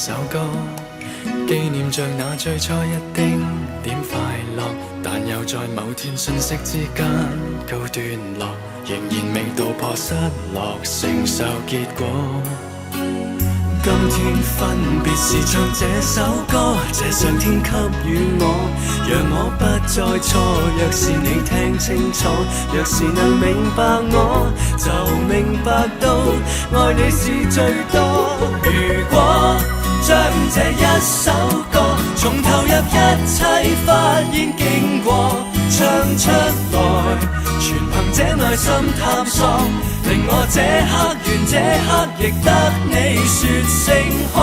首歌，紀念着那最初一丁點快樂，但又在某天瞬息之間告段落，仍然未道破失落，承受結果。今天分別是唱這首歌，這上天給予我，讓我不再錯。若是你聽清楚，若是能明白我，就明白到愛你是最多。如果將這一首歌從投入一切發現經過唱出來，全憑這內心探索，令我這刻完這刻亦得你說聲可。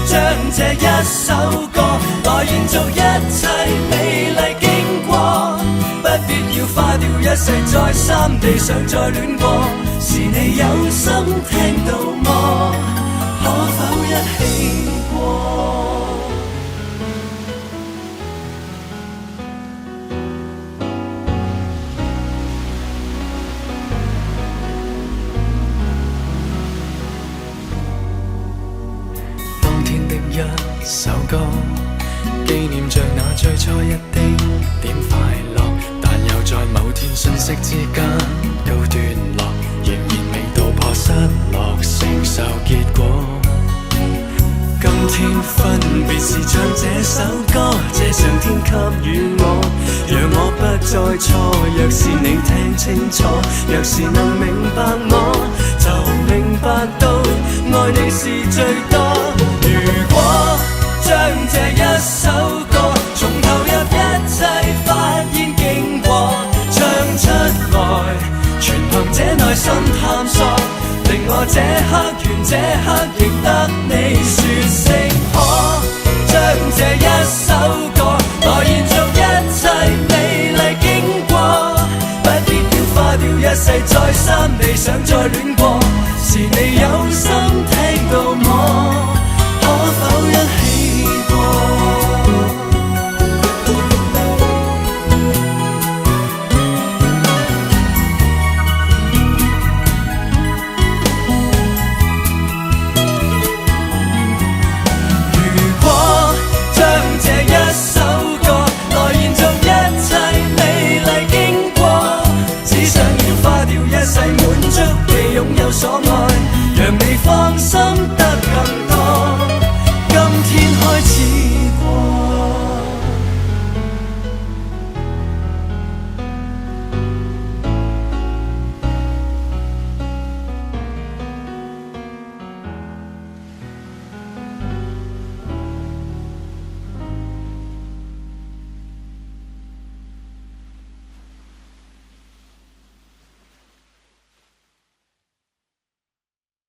將這一首歌來延續一切美麗經過，不必要花掉一世再三地想再戀過。是你有心聽到麼？可否一起過？當天的一首歌，紀念着那最初一丁點快樂，但又在某天瞬息之間告段落，仍然未道破失落，承受結果。今天分別是唱這首歌，這上天給予我，讓我不再錯。若是你聽清楚，若是能明白我，就明白到愛你是最多。如果將這一首歌從投入一切發現經過唱出來，全憑這內心探索，令我這刻完這刻亦得你說聲可。將這一首歌來延續一切美麗經過，不必要花掉一世再三地想再戀過。是你有心聽到